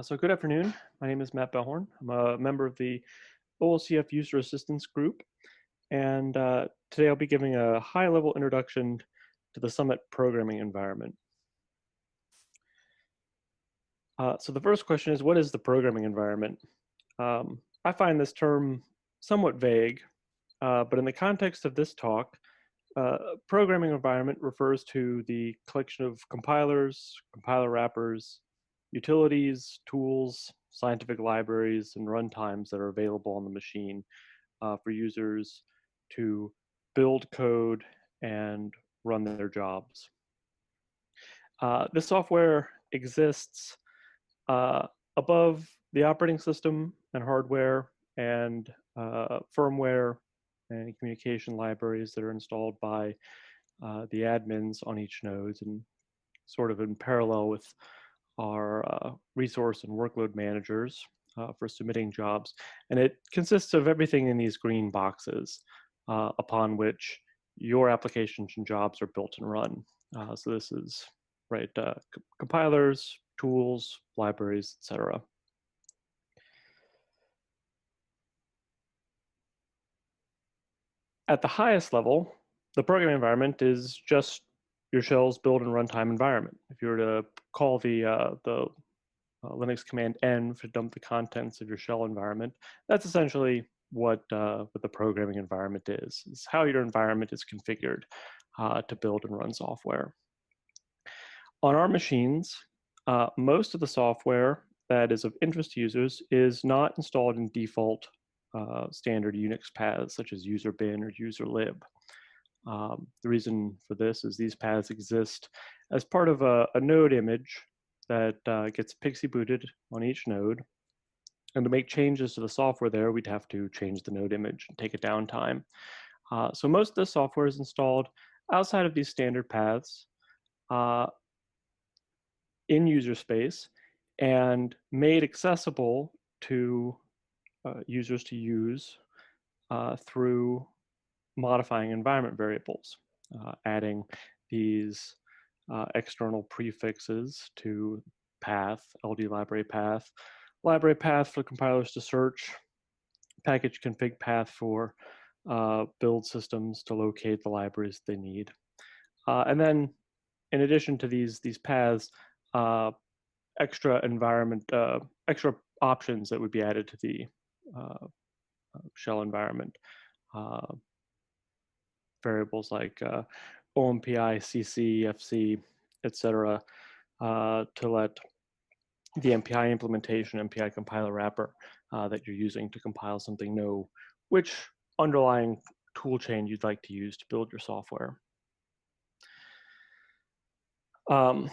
So good afternoon. My name is Matt Bellhorn. I'm a member of the OLCF User Assistance Group, and today I'll be giving a high-level introduction to the Summit programming environment. So the first question is, what is the programming environment? I find this term somewhat vague, but in the context of this talk, programming environment refers to the collection of compilers, compiler wrappers, utilities, tools, scientific libraries, and runtimes that are available on the machine for users to build code and run their jobs. This software exists uh, above the operating system and hardware and firmware and communication libraries that are installed by the admins on each node and sort of in parallel with our resource and workload managers for submitting jobs. And it consists of everything in these green boxes upon which your applications and jobs are built and run. So this is right, compilers, tools, libraries, etc. At the highest level, the programming environment is just your shell's build and runtime environment. If you were to call the Linux command N to dump the contents of your shell environment, that's essentially what the programming environment is. It's how your environment is configured to build and run software. On our machines, most of the software that is of interest to users is not installed in default standard Unix paths such as userbin or userlib. The reason for this is these paths exist as part of a node image that gets PXE booted on each node. And to make changes to the software there, we'd have to change the node image and take a downtime. So most of the software is installed outside of these standard paths uh, in user space and made accessible to users to use through modifying environment variables, adding these external prefixes to path, LD library path for compilers to search, package config path for build systems to locate the libraries they need. And then in addition to these paths, uh, extra options that would be added to the uh, shell environment. Uh, Variables like OMPI, CC, FC, etc., to let the MPI implementation, MPI compiler wrapper that you're using to compile something know which underlying tool chain you'd like to use to build your software. Um,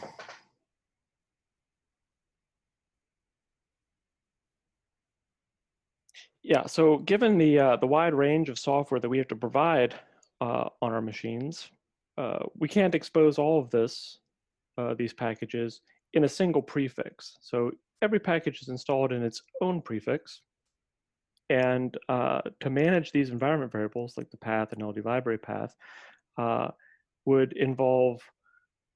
yeah, so given the wide range of software that we have to provide on our machines, we can't expose all of these packages in a single prefix. So every package is installed in its own prefix. And to manage these environment variables, like the path and LD library path, uh, would involve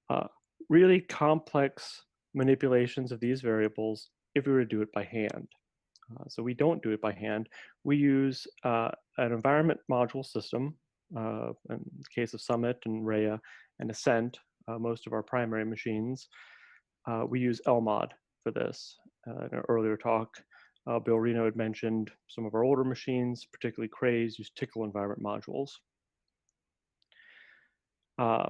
uh, really complex manipulations of these variables if we were to do it by hand. So we don't do it by hand. We use an environment module system, in the case of Summit and Rhea and Ascent, most of our primary machines. We use LMOD for this. In an earlier talk, Bill Reno had mentioned some of our older machines, particularly Craze, use Tcl environment modules. Uh,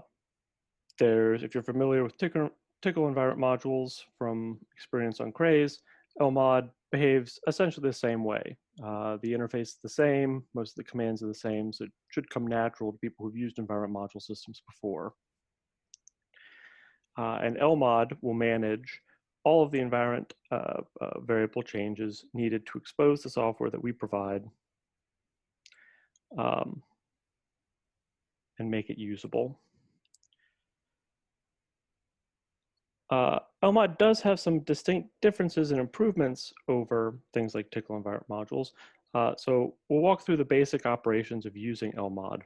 if you're familiar with Tcl environment modules from experience on Craze, LMOD behaves essentially the same way. The interface is the same, most of the commands are the same, so it should come natural to people who've used environment module systems before. And LMOD will manage all of the environment variable changes needed to expose the software that we provide um, and make it usable. LMOD does have some distinct differences and improvements over things like Tcl environment modules. So we'll walk through the basic operations of using LMOD.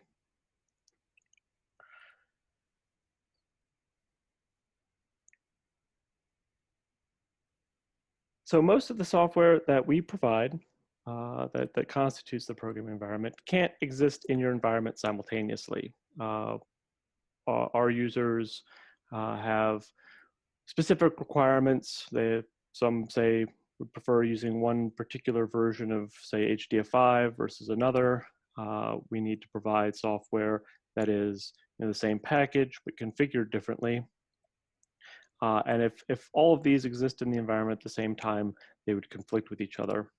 So most of the software that we provide that constitutes the programming environment can't exist in your environment simultaneously. Our users have specific requirements. Some say would prefer using one particular version of, say, HDF5 versus another. We need to provide software that is in the same package but configured differently. And if all of these exist in the environment at the same time, they would conflict with each other.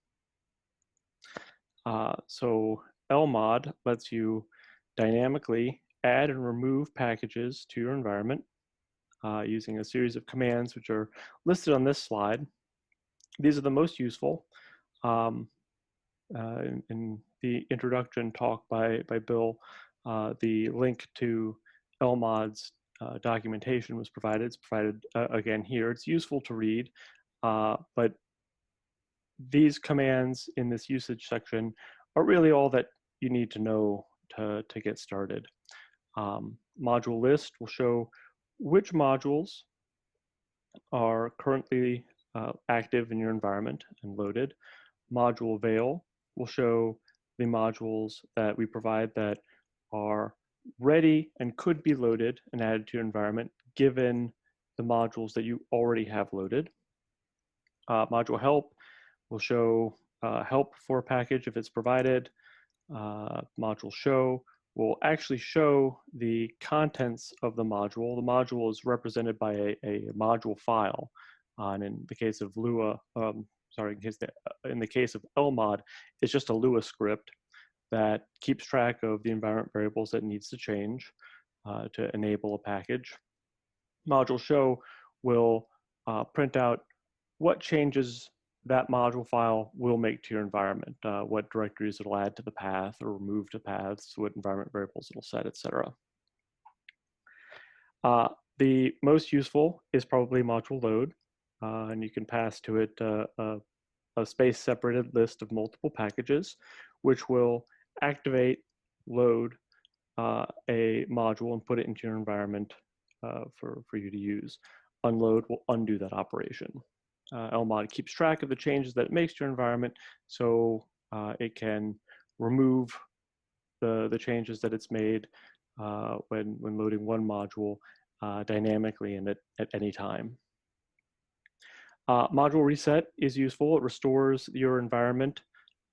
So LMOD lets you dynamically add and remove packages to your environment using a series of commands which are listed on this slide. These are the most useful. In the introduction talk by Bill, the link to LMOD's documentation was provided. It's provided again here. It's useful to read, but these commands in this usage section are really all that you need to know to get started. Module list will show which modules are currently active in your environment and loaded. Module avail will show the modules that we provide that are ready and could be loaded and added to your environment given the modules that you already have loaded. Module help will show help for a package if it's provided. Module show will actually show the contents of the module. The module is represented by a module file. And in the case of Lua, in the case of LMOD, it's just a Lua script that keeps track of the environment variables that needs to change to enable a package. Module show will print out what changes that module file will make to your environment, what directories it'll add to the path or remove to paths, what environment variables it'll set, etc. The most useful is probably module load, and you can pass to it a space-separated list of multiple packages, which will activate, load a module and put it into your environment for you to use. Unload will undo that operation. LMOD keeps track of the changes that it makes to your environment, so it can remove the changes that it's made when loading one module dynamically and at any time. Module reset is useful. It restores your environment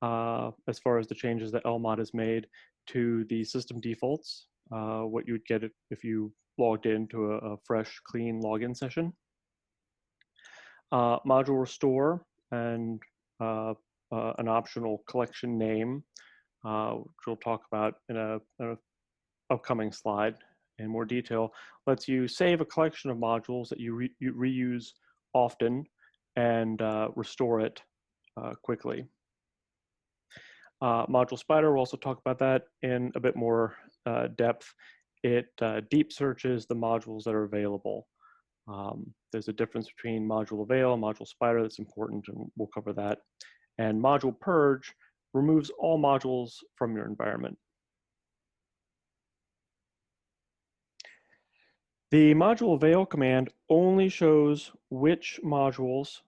as far as the changes that LMOD has made to the system defaults, what you would get if you logged into a fresh, clean login session. Module restore and an optional collection name, which we'll talk about in an upcoming slide in more detail, lets you save a collection of modules that you reuse often and restore it quickly. Module Spider, we'll also talk about that in a bit more depth. It deep searches the modules that are available. There's a difference between module avail and module spider that's important, and we'll cover that. And module purge removes all modules from your environment. The module avail command only shows which modules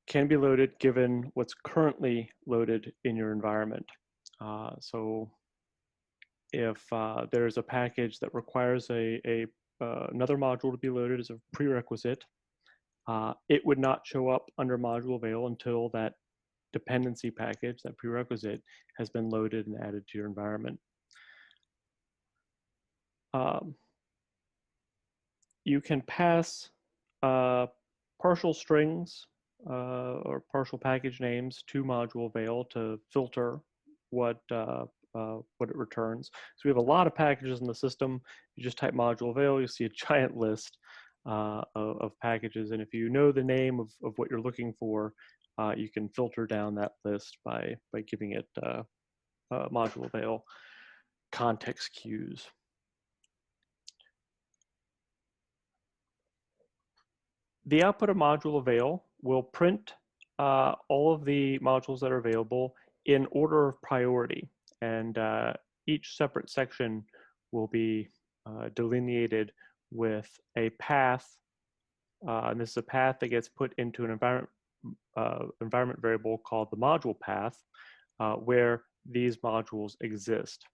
can be loaded given what's currently loaded in your environment. So if there's a package that requires another module to be loaded as a prerequisite, it would not show up under module avail until that dependency package, that prerequisite, has been loaded and added to your environment. You can pass partial strings or partial package names to module avail to filter what it returns. So we have a lot of packages in the system. You just type module avail, you see a giant list of packages. And if you know the name of what you're looking for, you can filter down that list by giving it module avail context cues. The output of module avail will print all of the modules that are available in order of priority. And each separate section will be delineated with a path. And this is a path that gets put into an environment environment variable called the module path, where these modules exist.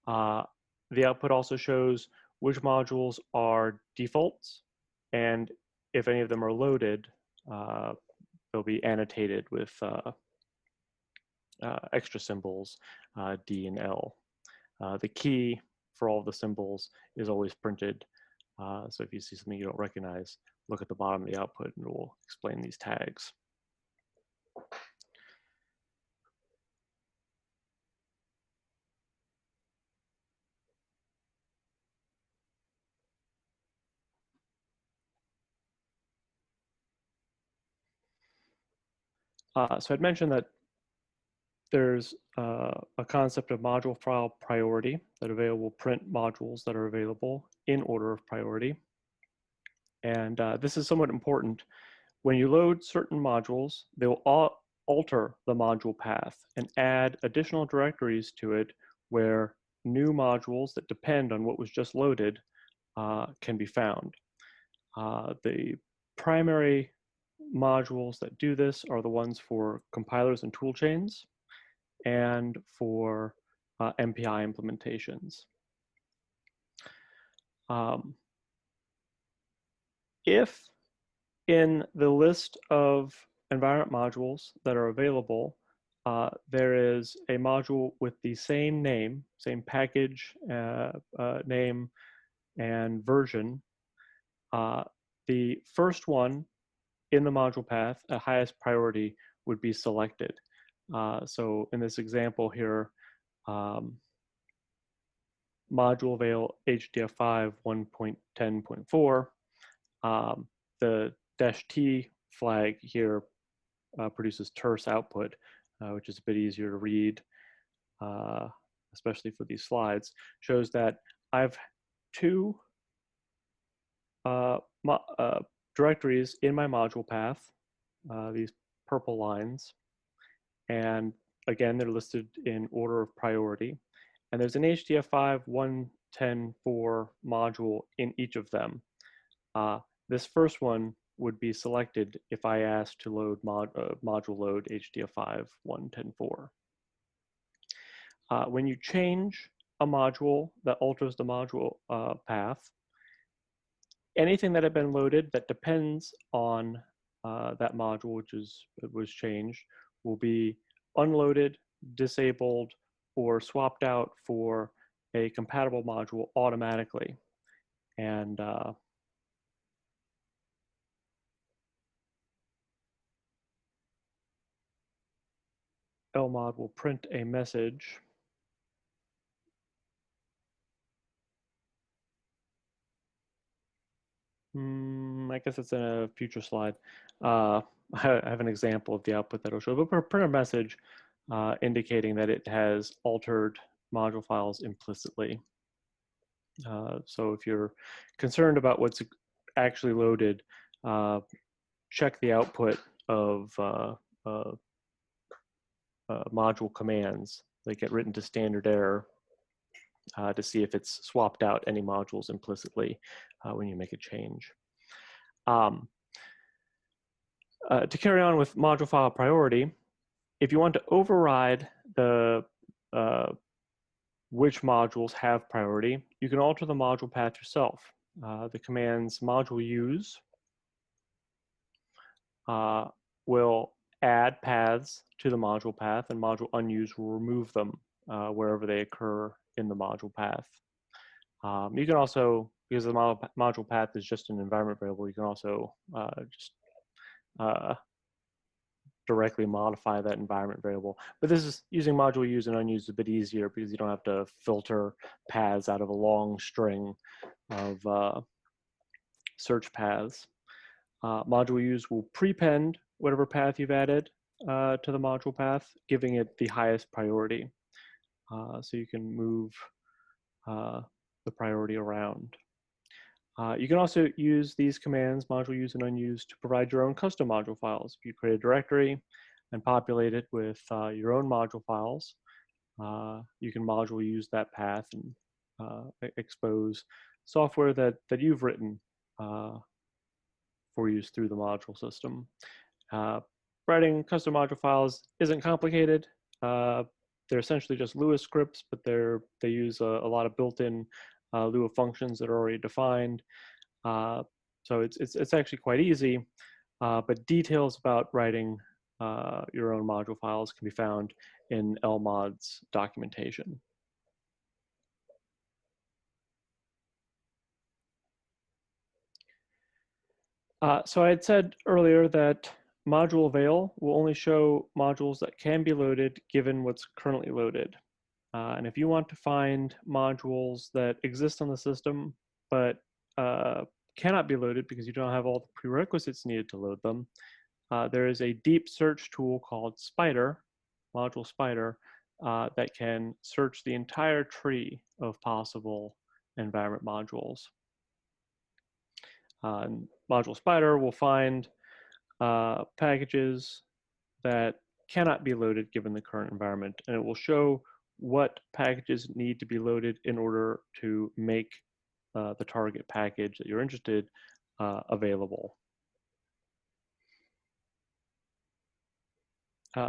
The output also shows which modules are defaults, and if any of them are loaded, they'll be annotated with extra symbols, D and L. The key for all the symbols is always printed. So if you see something you don't recognize, look at the bottom of the output and it will explain these tags. So I'd mentioned that there's a concept of module file priority, that Avail will print modules that are available in order of priority. And this is somewhat important. When you load certain modules, they will alter the module path and add additional directories to it where new modules that depend on what was just loaded can be found. The primary modules that do this are the ones for compilers and toolchains and for MPI implementations. If in the list of environment modules that are available, there is a module with the same name, same package name and version, the first one in the module path at highest priority would be selected. So in this example here, module Avail HDF5 1.10.4, the -T flag here produces terse output, which is a bit easier to read, especially for these slides, shows that I've two directories in my module path, these purple lines, and again, they're listed in order of priority. And there's an HDF5 1.10.4 module in each of them. This first one would be selected if I asked to load module load HDF5 1.10.4. When you change a module that alters the module path, anything that had been loaded that depends on that module which was changed will be unloaded, disabled, or swapped out for a compatible module automatically. And LMOD will print a message. I guess it's in a future slide. I have an example of the output that will show, but print a message indicating that it has altered module files implicitly. So if you're concerned about what's actually loaded, check the output of module commands that get written to standard error to see if it's swapped out any modules implicitly when you make a change. To carry on with module file priority, if you want to override the which modules have priority, you can alter the module path yourself. The commands module use will add paths to the module path, and module unused will remove them wherever they occur in the module path. You can also, because the module path is just an environment variable, you can also just directly modify that environment variable. But this is using module use and unused a bit easier because you don't have to filter paths out of a long string of search paths. Module use will prepend whatever path you've added to the module path, giving it the highest priority. So you can move the priority around. You can also use these commands, module use and unused, to provide your own custom module files. If you create a directory and populate it with your own module files, you can module use that path and expose software that you've written for use through the module system. Writing custom module files isn't complicated. They're essentially just Lua scripts, but they use a lot of built-in Lua functions that are already defined. So it's actually quite easy, but details about writing your own module files can be found in LMOD's documentation. So I had said earlier that module avail will only show modules that can be loaded given what's currently loaded. And if you want to find modules that exist on the system but cannot be loaded because you don't have all the prerequisites needed to load them, there is a deep search tool called Spider, Module Spider, that can search the entire tree of possible environment modules. Module Spider will find packages that cannot be loaded given the current environment, and it will show what packages need to be loaded in order to make the target package that you're interested available.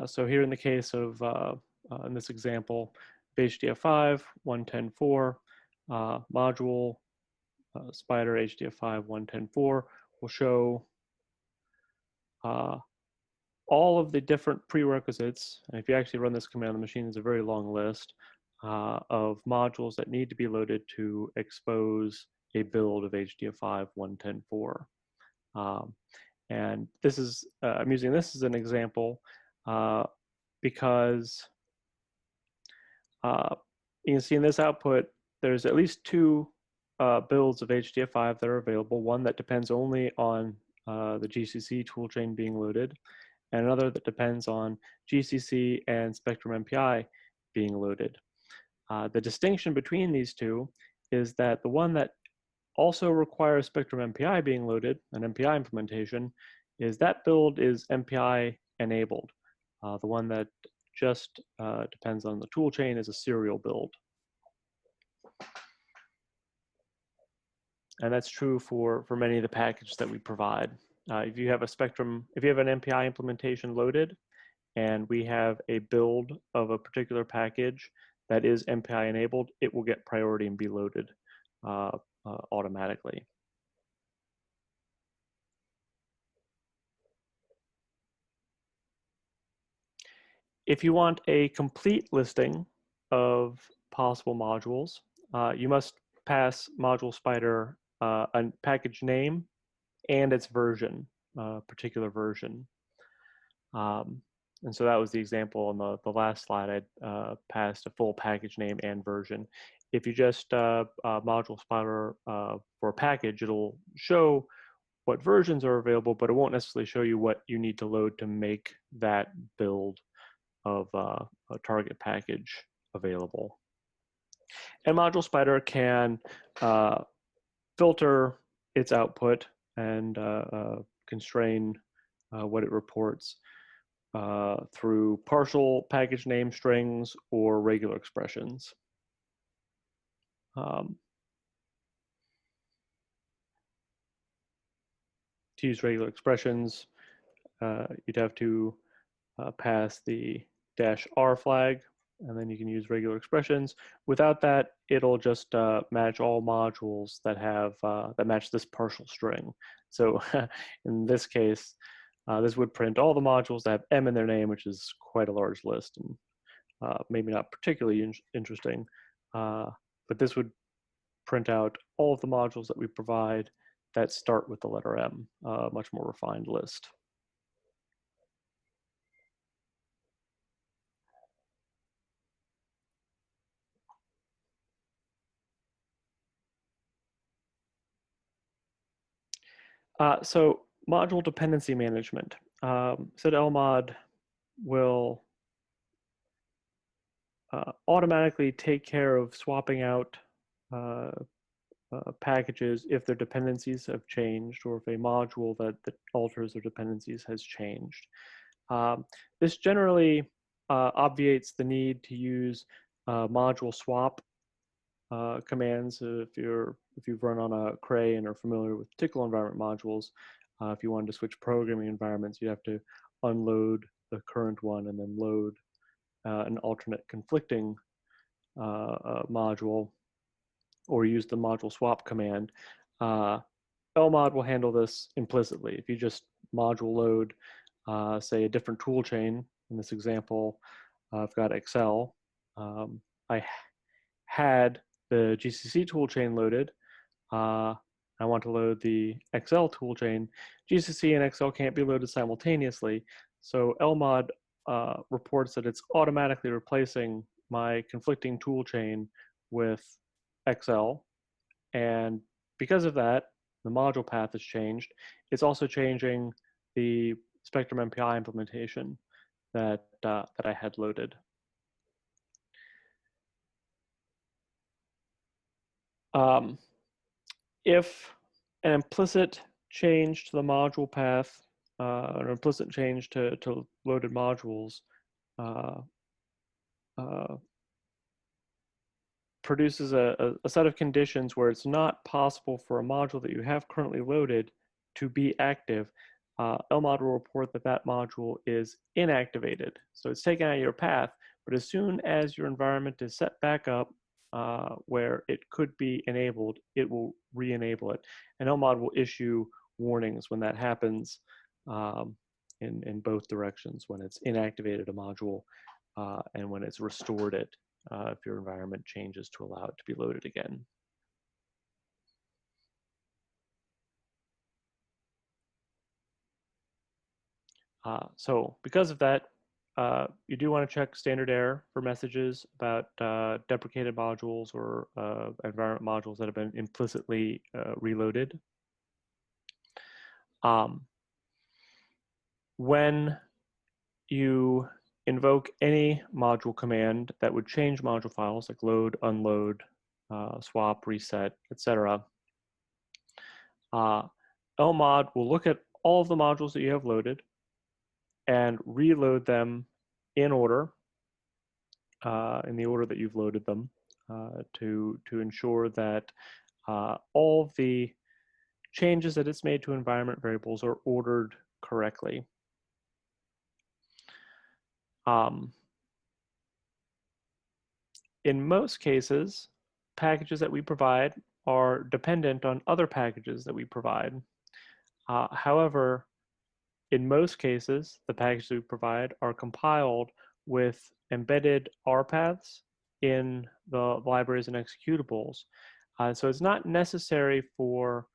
So here in the case of, in this example, HDF5 110.4 module Spider HDF5 110.4 will show all of the different prerequisites. And if you actually run this command on the machine, it's a very long list of modules that need to be loaded to expose a build of HDF5 110.4. And this is, I'm using this as an example because you can see in this output, there's at least two builds of HDF5 that are available. One that depends only on the GCC toolchain being loaded, and another that depends on GCC and Spectrum MPI being loaded. The distinction between these two is that the one that also requires Spectrum MPI being loaded, an MPI implementation, is that build is MPI enabled. The one that just depends on the toolchain is a serial build. And that's true for many of the packages that we provide. If you have a Spectrum, if you have an MPI implementation loaded, and we have a build of a particular package that is MPI enabled, it will get priority and be loaded automatically. If you want a complete listing of possible modules, you must pass Module Spider a package name and its version, particular version. And so that was the example on the last slide. I passed a full package name and version. If you just Module Spider for a package, it'll show what versions are available, but it won't necessarily show you what you need to load to make that build of a target package available. And Module Spider can filter its output and constrain what it reports through partial package name strings or regular expressions. To use regular expressions, you'd have to pass the -R flag, and then you can use regular expressions. Without that, it'll just match all modules that have that match this partial string. So in this case, this would print all the modules that have M in their name, which is quite a large list and maybe not particularly interesting. But this would print out all of the modules that we provide that start with the letter M, a much more refined list. So module dependency management. So LMOD will automatically take care of swapping out packages if their dependencies have changed, or if a module that alters their dependencies has changed. This generally obviates the need to use module swap commands. If you've run on a Cray and are familiar with particular environment modules, If you wanted to switch programming environments, you'd have to unload the current one and then load an alternate conflicting module, or use the module swap command. LMOD will handle this implicitly. If you just module load, say, a different tool chain, in this example, I've got Excel. I had the GCC toolchain loaded. I want to load the Excel toolchain. GCC and Excel can't be loaded simultaneously, so LMOD reports that it's automatically replacing my conflicting toolchain with Excel, and because of that, the module path has changed. It's also changing the Spectrum MPI implementation that I had loaded. If an implicit change to the module path, an implicit change to loaded modules produces a set of conditions where it's not possible for a module that you have currently loaded to be active, LMOD will report that that module is inactivated. So it's taken out of your path, but as soon as your environment is set back up where it could be enabled, it will re-enable it. And LMOD will issue warnings when that happens in both directions, when it's inactivated a module and when it's restored it if your environment changes to allow it to be loaded again. So because of that, you do want to check standard error for messages about deprecated modules or environment modules that have been implicitly reloaded. When you invoke any module command that would change module files, like load, unload, swap, reset, etc., LMOD will look at all of the modules that you have loaded and reload them in order, in the order that you've loaded them, to ensure that all of the changes that it's made to environment variables are ordered correctly. In most cases, packages that we provide are dependent on other packages that we provide. However, in most cases, the packages we provide are compiled with embedded R paths in the libraries and executables. So it's not necessary for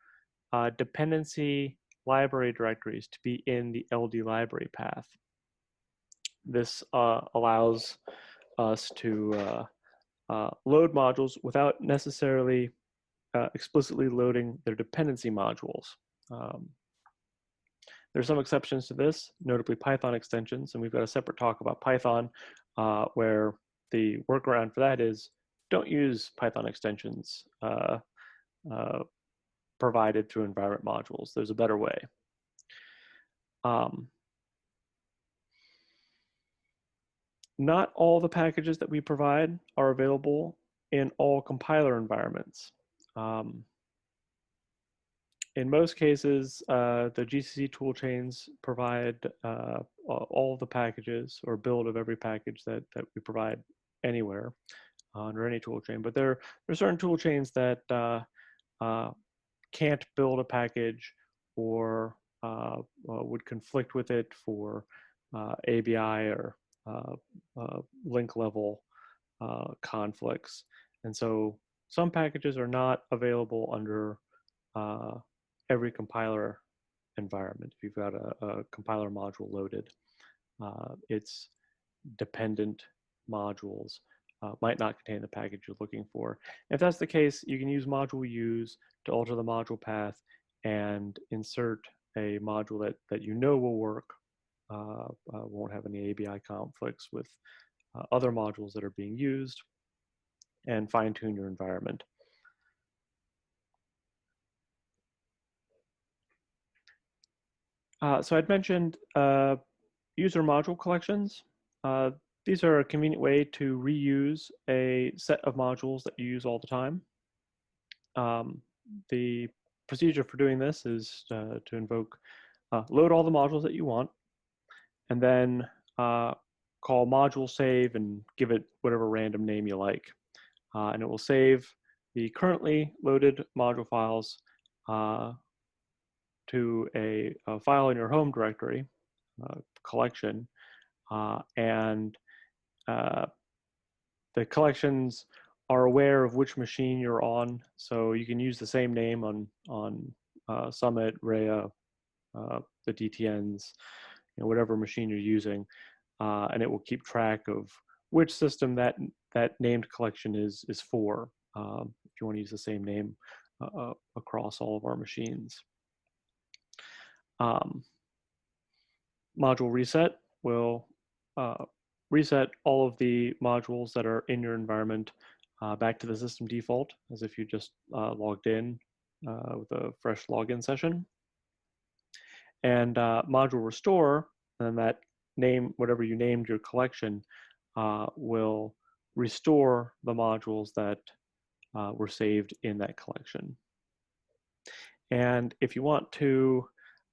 dependency library directories to be in the LD library path. This allows us to load modules without necessarily explicitly loading their dependency modules. There's some exceptions to this, notably Python extensions, and we've got a separate talk about Python where the workaround for that is don't use Python extensions provided through environment modules. There's a better way. Not all the packages that we provide are available in all compiler environments. In most cases, the GCC toolchains provide all of the packages or build of every package that we provide anywhere under any toolchain. But there are certain toolchains that can't build a package or would conflict with it for ABI or link level conflicts. And so some packages are not available under every compiler environment. If you've got a compiler module loaded, its dependent modules might not contain the package you're looking for. If that's the case, you can use module use to alter the module path and insert a module that you know will work, won't have any ABI conflicts with other modules that are being used, and fine-tune your environment. So I'd mentioned user module collections. These are a convenient way to reuse a set of modules that you use all the time. The procedure for doing this is to invoke, load all the modules that you want, and then call module save and give it whatever random name you like. And it will save the currently loaded module files to a file in your home directory, collection, and the collections are aware of which machine you're on, so you can use the same name on Summit, Rhea, the DTNs, whatever machine you're using, and it will keep track of which system that named collection is for. If you want to use the same name across all of our machines. Module reset will reset all of the modules that are in your environment back to the system default, as if you just logged in with a fresh login session. And module restore, and that name, whatever you named your collection, will restore the modules that were saved in that collection. And if you want to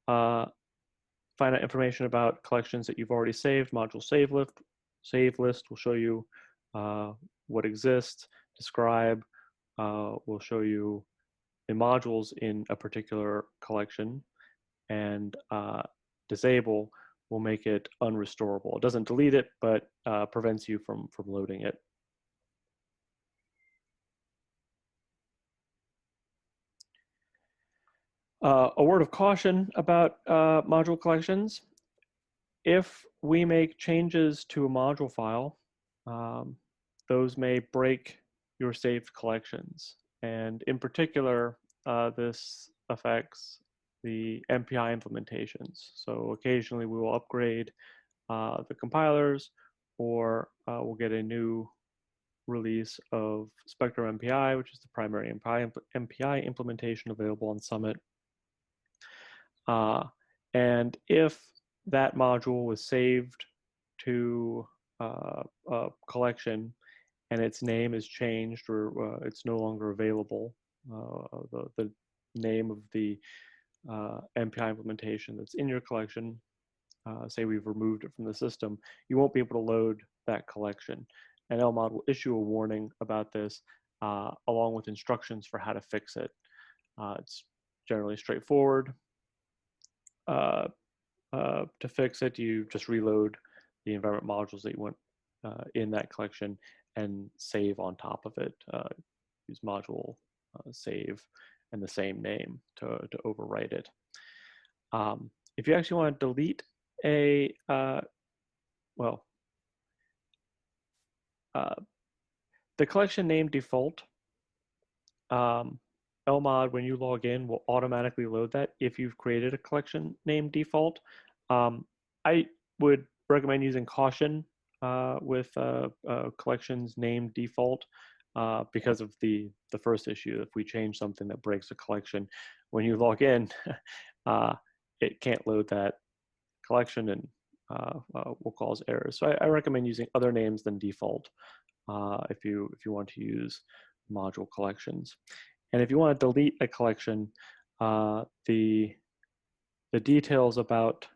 find out information about collections that you've already saved, module save list will show you what exists. Describe will show you the modules in a particular collection, and disable will make it unrestorable. It doesn't delete it, but prevents you from loading it. A word of caution about module collections. If we make changes to a module file, those may break your saved collections. And in particular, this affects the MPI implementations. So occasionally we will upgrade the compilers, or we'll get a new release of Spectrum MPI, which is the primary MPI implementation available on Summit. And if that module was saved to a collection and its name is changed, or it's no longer available, the name of the MPI implementation that's in your collection, say we've removed it from the system, you won't be able to load that collection. And LMOD will issue a warning about this along with instructions for how to fix it. It's generally straightforward. To fix it, you just reload the environment modules that you want in that collection and save on top of it. Use module save and the same name to overwrite it. If you actually want to delete a, the collection name default, LMOD, when you log in, will automatically load that if you've created a collection name default. I would recommend using caution with collections name default because of the first issue. If we change something that breaks a collection, when you log in, it can't load that collection and will cause errors. So I recommend using other names than default if you want to use module collections. And if you want to delete a collection, the details about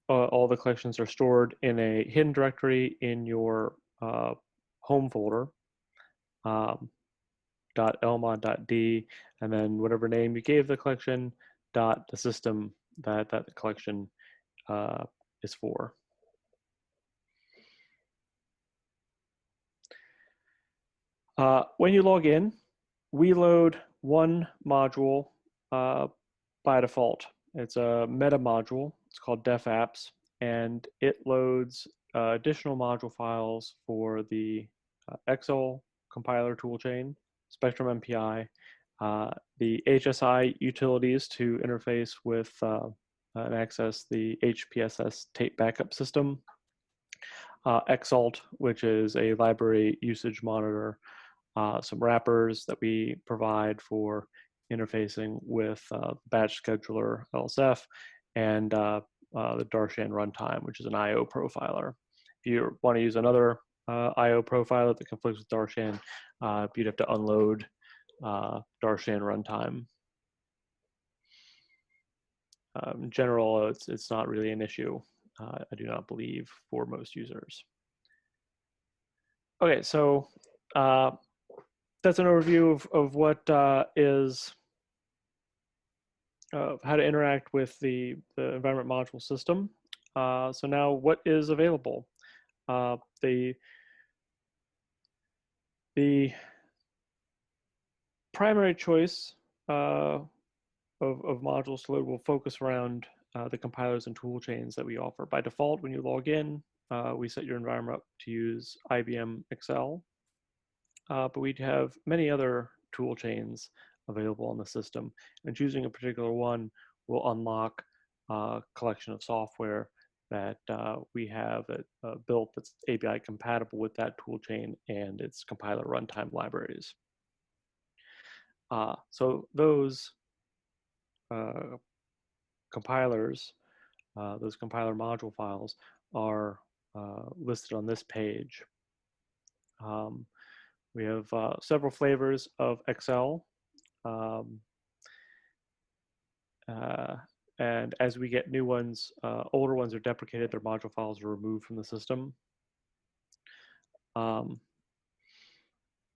all the collections are stored in a hidden directory in your home folder, .lmod.d, and then whatever name you gave the collection, the system that the collection is for. When you log in, we load one module by default. It's a meta module. It's called def apps, and it loads additional module files for the XL compiler toolchain, Spectrum MPI, the HSI utilities to interface with and access the HPSS tape backup system, Xalt, which is a library usage monitor, some wrappers that we provide for interfacing with batch scheduler LSF, and the Darshan runtime, which is an IO profiler. If you want to use another IO profile that conflicts with Darshan, you'd have to unload Darshan runtime. In general, it's not really an issue, I do not believe, for most users. Okay, so that's an overview of what is how to interact with the environment module system. So now what is available? The primary choice of modules to load will focus around the compilers and tool chains that we offer. By default, when you log in, we set your environment up to use IBM Excel, but we have many other tool chains available on the system, and choosing a particular one will unlock a collection of software that we have built that's API compatible with that tool chain and its compiler runtime libraries. So those compilers, those compiler module files are listed on this page. We have several flavors of Excel. And as we get new ones, older ones are deprecated, their module files are removed from the system.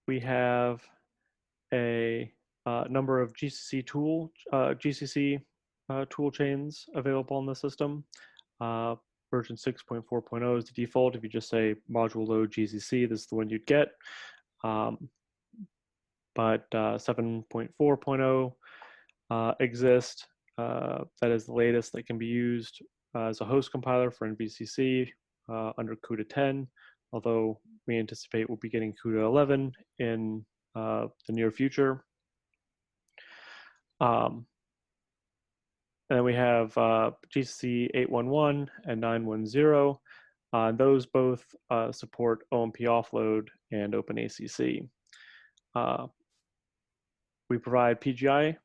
We have a number of GCC tool chains available on the system. Version 6.4.0 is the default. If you just say module load GCC, this is the one you'd get. But 7.4.0 exists. That is the latest that can be used as a host compiler for NVCC under CUDA 10, although we anticipate we'll be getting CUDA 11 in the near future. And then we have GCC 8.1.1 and 9.1.0. Those both support OMP offload and OpenACC. We provide PGI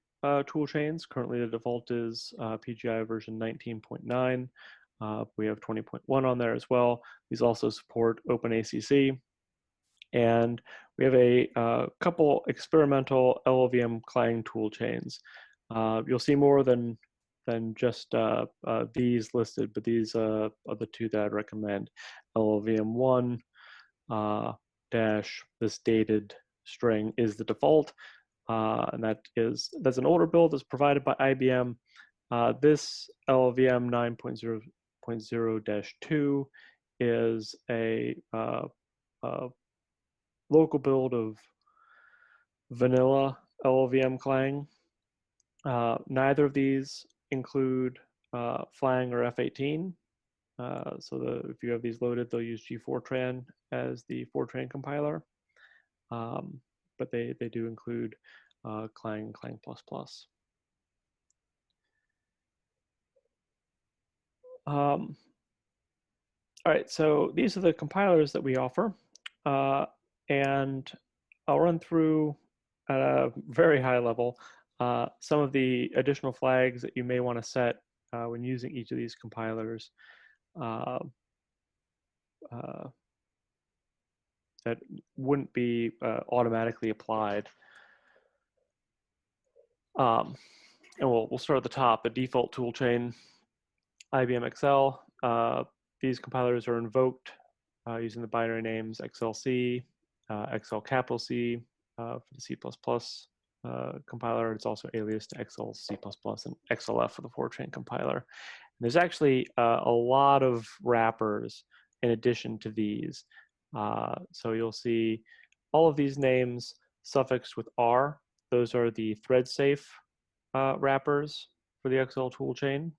tool chains. Currently, the default is PGI version 19.9. We have 20.1 on there as well. These also support OpenACC. And we have a couple experimental LLVM Clang tool chains. You'll see more than just these listed, but these are the two that I'd recommend. LLVM1 dash this dated string is the default. And that's an older build that's provided by IBM. This LLVM 9.0.0-2 is a local build of vanilla LLVM Clang. Neither of these include Flang or F18. So if you have these loaded, they'll use G-Fortran as the Fortran compiler. But they do include Clang and Clang++. All right, so these are the compilers that we offer. And I'll run through at a very high level some of the additional flags that you may want to set when using each of these compilers that wouldn't be automatically applied. And we'll start at the top, the default toolchain, IBM Excel. These compilers are invoked using the binary names XLC, XL capital C for the C++ compiler. It's also alias to XL C++ and XLF for the Fortran compiler. And there's actually a lot of wrappers in addition to these. So you'll see all of these names suffixed with R. Those are the thread safe wrappers for the XL toolchain.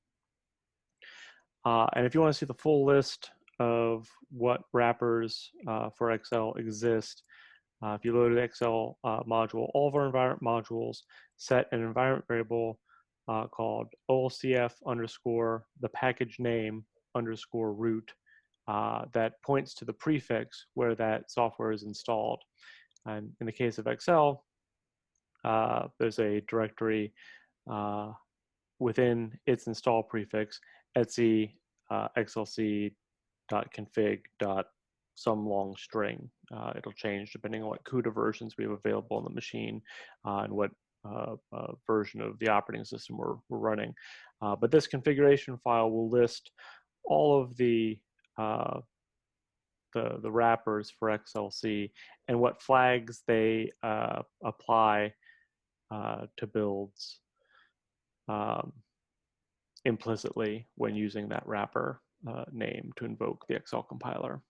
And if you want to see the full list of what wrappers for Excel exist, if you load the Excel module, all of our environment modules set an environment variable called olcf underscore the package name underscore root that points to the prefix where that software is installed. And in the case of Excel, there's a directory within its install prefix, etc xlc.config.exe. some long string. It'll change depending on what CUDA versions we have available on the machine and what version of the operating system we're running. But this configuration file will list all of the wrappers for XLC and what flags they apply to builds implicitly when using that wrapper name to invoke the XL compiler.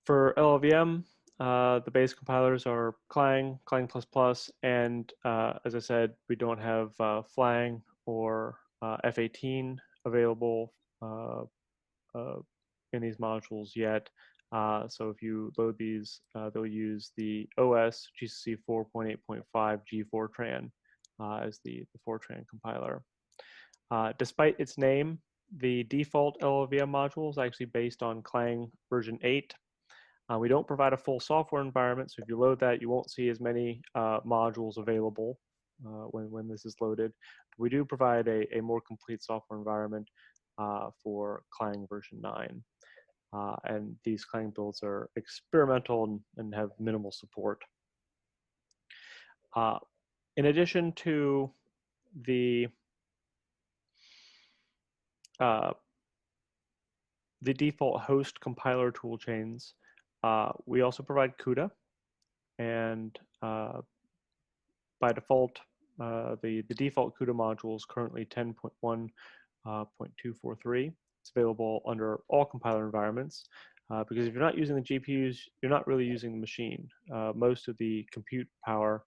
For LLVM, the base compilers are Clang, Clang++, and as I said, we don't have Flang or F18 available in these modules yet. So if you load these, they'll use the OS GCC 4.8.5 G-Fortran as the Fortran compiler. Despite its name, the default LLVM module is actually based on Clang version 8. We don't provide a full software environment, so if you load that, you won't see as many modules available when this is loaded. We do provide a more complete software environment for Clang version 9. And these Clang builds are experimental and have minimal support. In addition to the default host compiler toolchains, we also provide CUDA, and by default, the default CUDA module is currently 10.1.243. It's available under all compiler environments, because if you're not using the GPUs, you're not really using the machine. Most of the compute power,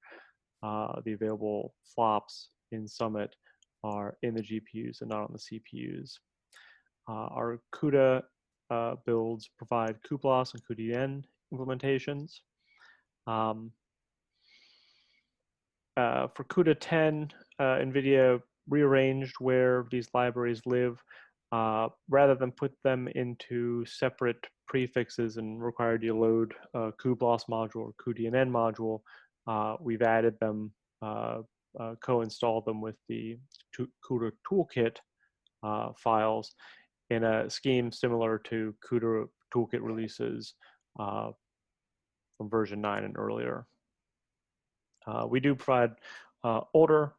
the available flops in Summit are in the GPUs and not on the CPUs. Our CUDA builds provide cuBLAS and cuDNN implementations. For CUDA 10, NVIDIA rearranged where these libraries live. Rather than put them into separate prefixes and required you load a cuBLAS module or cuDNN module, we've added them, co-installed them with the CUDA toolkit files in a scheme similar to CUDA toolkit releases from version 9 and earlier. We do provide older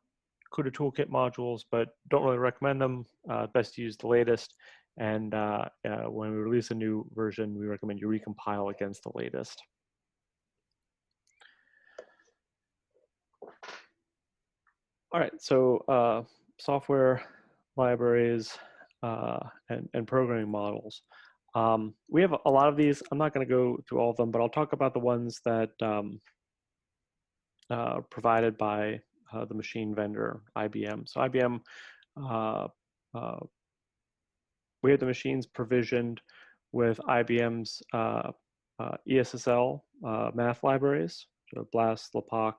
CUDA toolkit modules, but don't really recommend them. Best to use the latest. And when we release a new version, we recommend you recompile against the latest. All right, so software libraries and programming models. We have a lot of these. I'm not going to go through all of them, but I'll talk about the ones that provided by the machine vendor, IBM. So IBM, we have the machines provisioned with IBM's ESSL math libraries, so BLAS, LAPACK,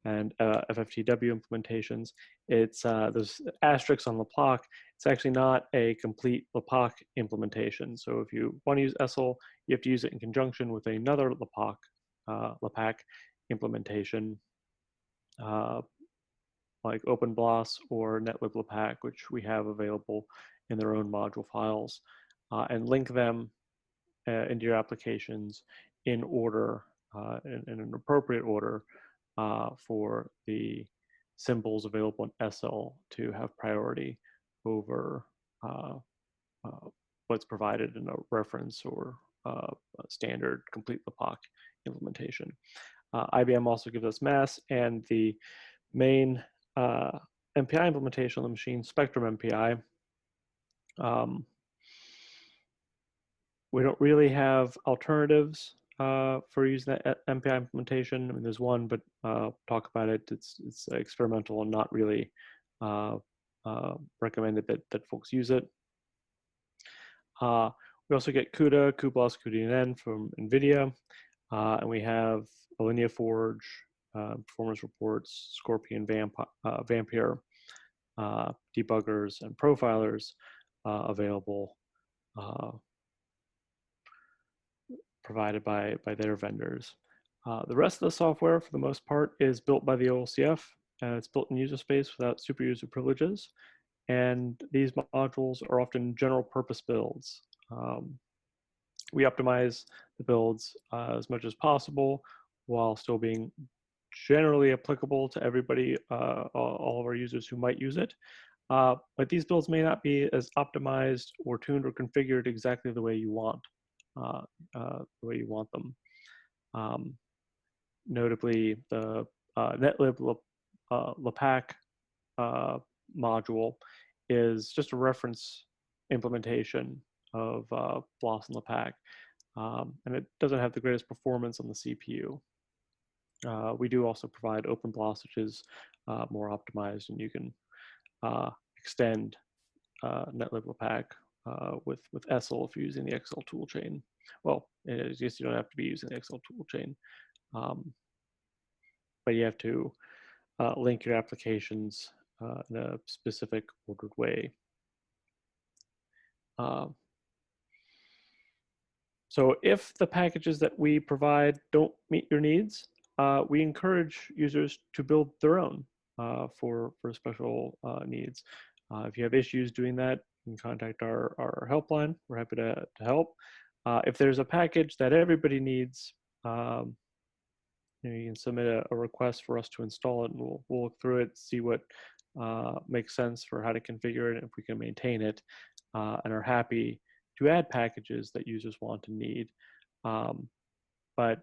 and FFTW implementations. It's there's asterisks on LAPACK. It's actually not a complete LAPACK implementation. So if you want to use ESSL, you have to use it in conjunction with another LAPACK implementation, like OpenBLAS or NetLibLAPACK, which we have available in their own module files, and link them into your applications in order, in an appropriate order, for the symbols available in SL to have priority over what's provided in a reference or a standard complete LAPACK implementation. IBM also gives us MAS, and the main MPI implementation on the machine, Spectrum MPI. We don't really have alternatives for using that MPI implementation. I mean, there's one, but talk about it. It's experimental and not really recommended that folks use it. We also get CUDA, cuBLAS, cuDNN from NVIDIA, and we have Alinea Forge, performance reports, Scorpion, Vampire, debuggers, and profilers available, provided by their vendors. The rest of the software, for the most part, is built by the OLCF It's built in user space without super user privileges. And these modules are often general purpose builds. We optimize the builds as much as possible while still being generally applicable to everybody, all of our users who might use it. But these builds may not be as optimized or tuned or configured exactly the way you want, them. Notably, the netlib LAPACK module is just a reference implementation of BLOS and LAPACK, and it doesn't have the greatest performance on the CPU. We do also provide OpenBLOS, which is more optimized, and you can extend netlib LAPACK with ESL if you're using the XL toolchain. Well, I guess you don't have to be using the XL toolchain, but you have to link your applications in a specific ordered way. So if the packages that we provide don't meet your needs, we encourage users to build their own for special needs. If you have issues doing that, you can contact our helpline. We're happy to help. If there's a package that everybody needs, you can submit a request for us to install it, and we'll look through it, see what makes sense for how to configure it, and if we can maintain it, and are happy to add packages that users want and need. But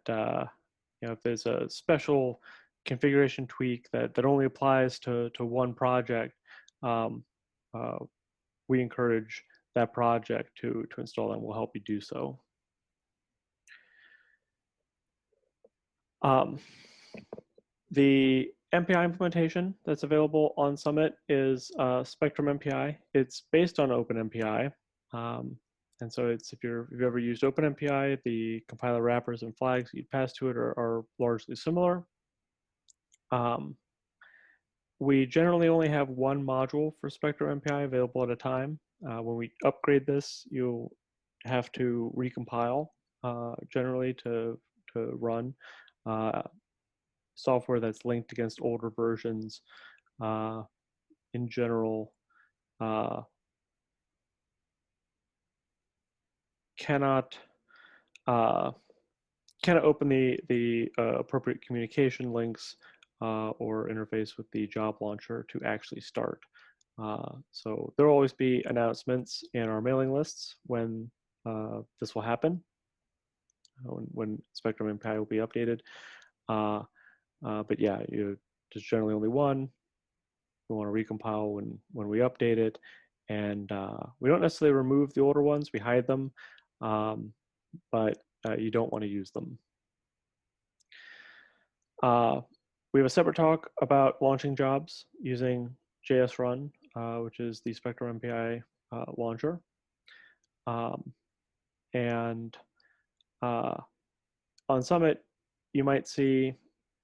if there's a special configuration tweak that only applies to one project, we encourage that project to install, and we'll help you do so. The MPI implementation that's available on Summit is Spectrum MPI. It's based on OpenMPI. And so if you've ever used OpenMPI, the compiler wrappers and flags you pass to it are largely similar. We generally only have one module for Spectrum MPI available at a time. When we upgrade this, you'll have to recompile generally to run software that's linked against older versions. In general, cannot open the appropriate communication links or interface with the job launcher to actually start. So there will always be announcements in our mailing lists when this will happen, when Spectrum MPI will be updated. But yeah, there's generally only one. We want to recompile when we update it, and we don't necessarily remove the older ones. We hide them, but you don't want to use them. We have a separate talk about launching jobs using JSRun, which is the Spectrum MPI launcher. And on Summit, you might see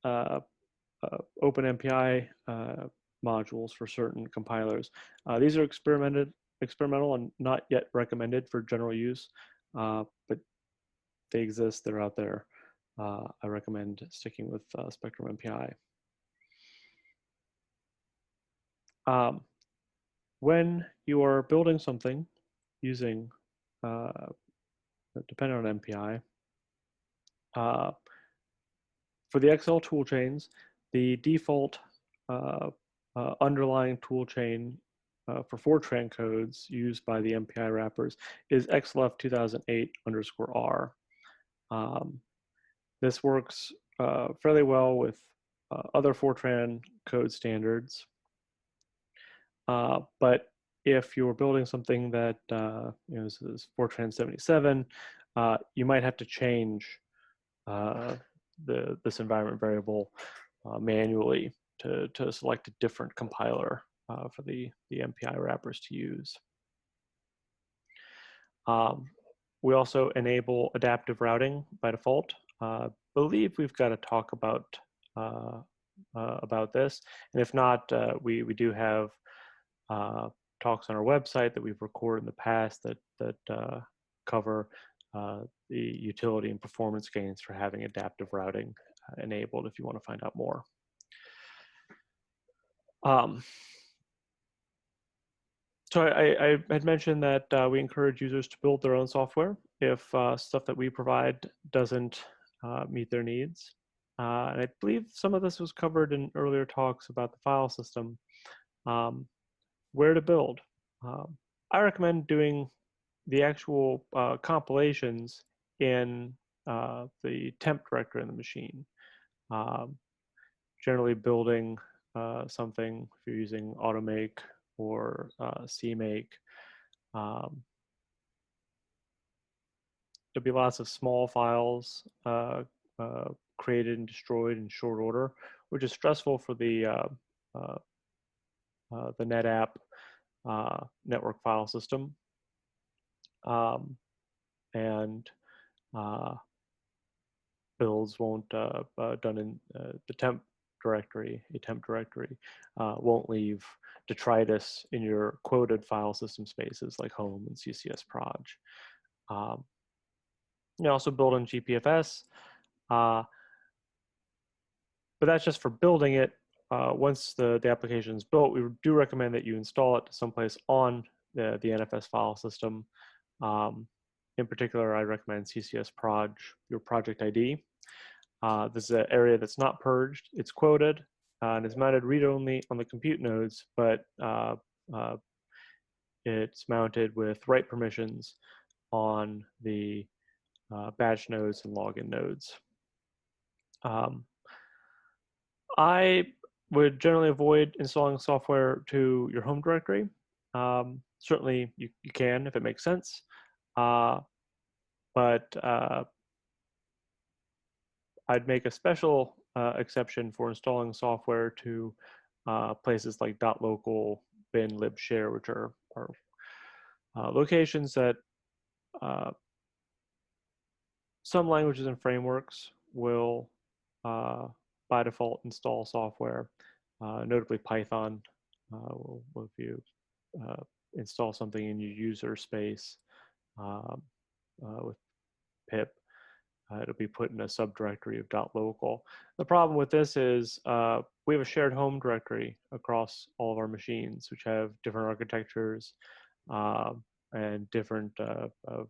OpenMPI modules for certain compilers. These are experimental and not yet recommended for general use, but they exist, they're out there. I recommend sticking with Spectrum MPI. When you are building something using, depending on MPI, for the XL toolchains, the default underlying toolchain for Fortran codes used by the MPI wrappers is XLF 2008_R. This works fairly well with other Fortran code standards. But if you're building something that is Fortran 77, you might have to change this environment variable manually to select a different compiler for the MPI wrappers to use. We also enable adaptive routing by default. Believe we've got to talk about this, and if not, we do have talks on our website that we've recorded in the past that cover the utility and performance gains for having adaptive routing enabled if you want to find out more. Um, so I had mentioned that we encourage users to build their own software if stuff that we provide doesn't meet their needs. And I believe some of this was covered in earlier talks about the file system. Where to build. I recommend doing the actual compilations in the temp directory in the machine. Um, Generally building something if you're using Automake or CMake. Um, There'll be lots of small files created and destroyed in short order, which is stressful for uh, the NetApp network file system. And builds won't done in the temp directory, a temp directory, won't leave detritus in your quoted file system spaces like home and CCS proj. You also build on GPFS, but that's just for building it. Once the application is built, we do recommend that you install it someplace on the NFS file system. In particular, I recommend CCS proj, your project ID. This is an area that's not purged. It's quoted and is mounted read-only on the compute nodes, but it's mounted with write permissions on the batch nodes and login nodes. I would generally avoid installing software to your home directory. Certainly you can if it makes sense, but I'd make a special exception for installing software to places like .local, bin, lib, share, which are locations that some languages and frameworks will by default install software, notably Python. If you install something in your user space with pip, it'll be put in a subdirectory of .local. The problem with this is we have a shared home directory across all of our machines, which have different architectures and different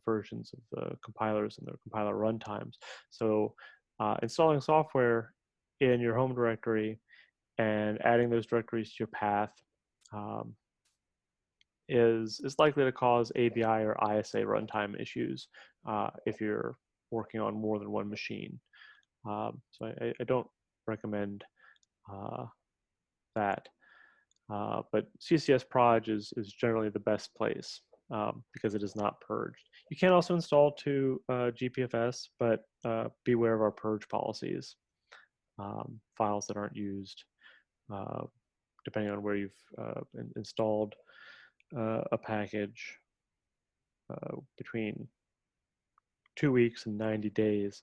versions of the compilers and their compiler runtimes. So installing software in your home directory and adding those directories to your path is likely to cause ABI or ISA runtime issues if you're working on more than one machine. So I don't recommend that. But CCS proj is generally the best place because it is not purged. You can also install to GPFS, but beware of our purge policies. Files that aren't used, depending on where you've installed a package between 2 weeks and 90 days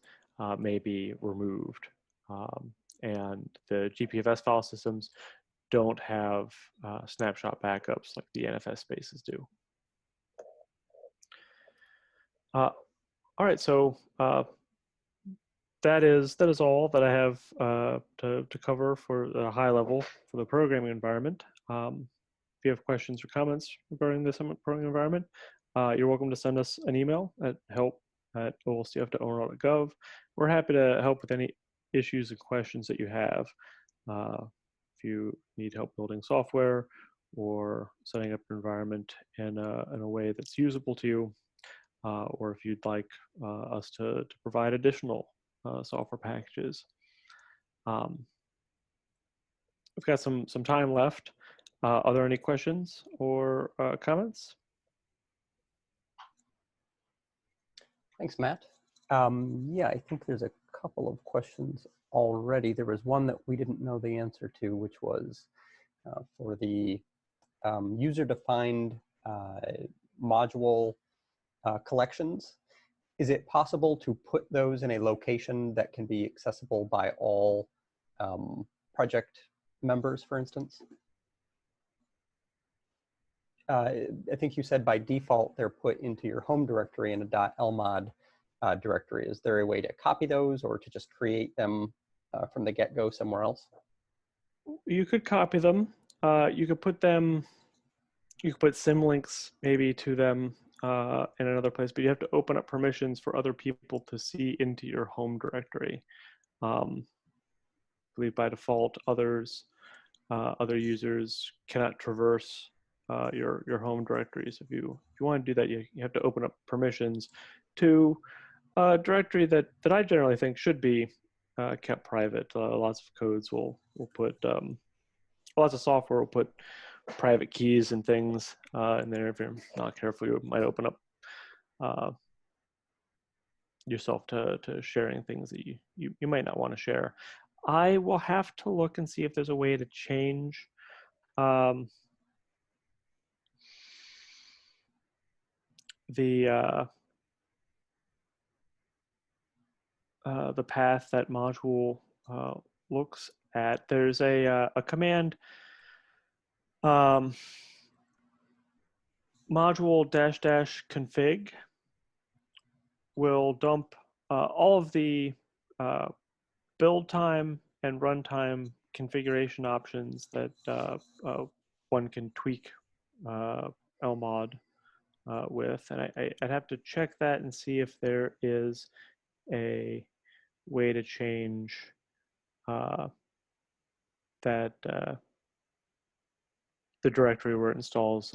may be removed. And the GPFS file systems don't have snapshot backups like the NFS spaces do. All right, so that is all that I have to cover for the high level for the programming environment. If you have questions or comments regarding the Summit programming environment, you're welcome to send us an email at help@olcf.onr.gov. We're happy to help with any issues and questions that you have. If you need help building software or setting up an environment in a way that's usable to you, or if you'd like us to provide additional software packages. We've got some time left. Are there any questions or comments? Thanks, Matt. Yeah, I think there's a couple of questions already. There was one that we didn't know the answer to, which was for the user-defined module collections. Is it possible to put those in a location that can be accessible by all project members, for instance? I think you said by default they're put into your home directory in a .lmod directory. Is there a way to copy those or to just create them from the get-go somewhere else? You could copy them. you could put them, you could put symlinks maybe to them in another place, but you have to open up permissions for other people to see into your home directory. I believe by default, other users cannot traverse your home directories. If you want to do that, you have to open up permissions to a directory that I generally think should be kept private. Lots of codes will put lots of software will put private keys and things in there. If you're not careful, you might open up yourself to sharing things that you might not want to share. I will have to look and see if there's a way to change the path that module looks at. There's a command module dash dash config will dump all of the build time and runtime configuration options that one can tweak LMod with. And I'd have to check that and see if there is a way to change that the directory where it installs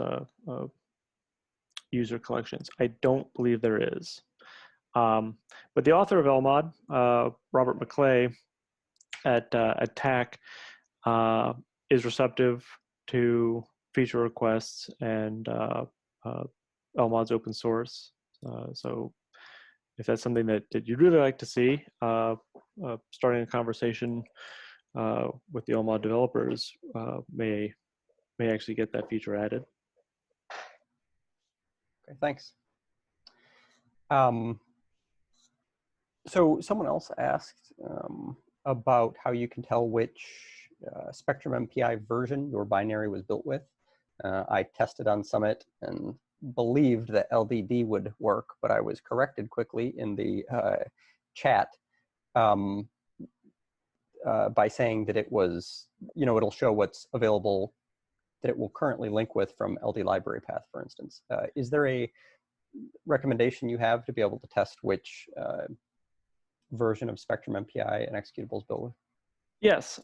user collections. I don't believe there is. But the author of LMod, Robert McClay at TAC, is receptive to feature requests, and LMod's open source. So if that's something that you'd really like to see, starting a conversation with the LMod developers may actually get that feature added. Okay, thanks. So someone else asked about how you can tell which Spectrum MPI version your binary was built with. I tested on Summit and believed that LDD would work, but I was corrected quickly in the chat by saying that it was, it'll show what's available that it will currently link with from LD library path, for instance. Is there a recommendation you have to be able to test which version of Spectrum MPI an executable is built with? Yes.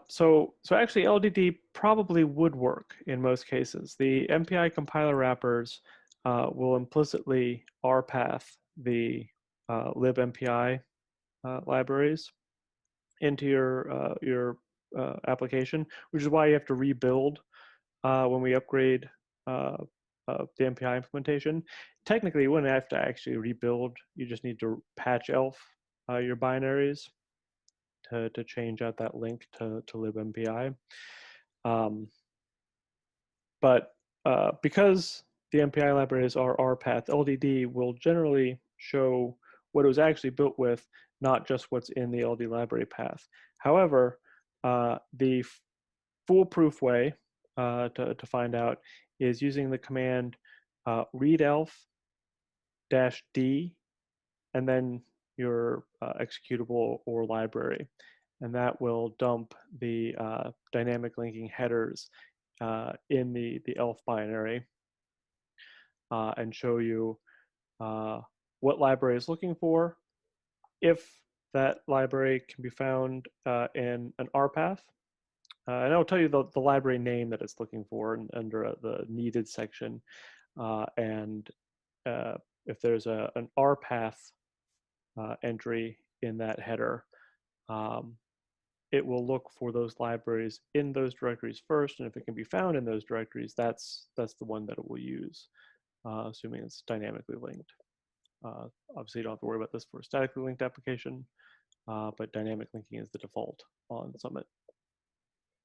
So actually, LDD probably would work in most cases. The MPI compiler wrappers will implicitly rpath the libMPI libraries into your application, which is why you have to rebuild when we upgrade the MPI implementation. Technically, you wouldn't have to actually rebuild. You just need to patch elf your binaries to change out that link to libMPI. But because the MPI libraries are rpath, LDD will generally show what it was actually built with, not just what's in the LD library path. However, the foolproof way to find out is using the command readelf-d and then your executable or library. And that will dump the dynamic linking headers in the ELF binary and show you what library is looking for, if that library can be found in an rpath. And I'll tell you the library name that it's looking for under the needed section. And if there's an rpath entry in that header, it will look for those libraries in those directories first, and if it can be found in those directories, that's the one that it will use, assuming it's dynamically linked. Obviously, you don't have to worry about this for a statically linked application, but dynamic linking is the default on Summit.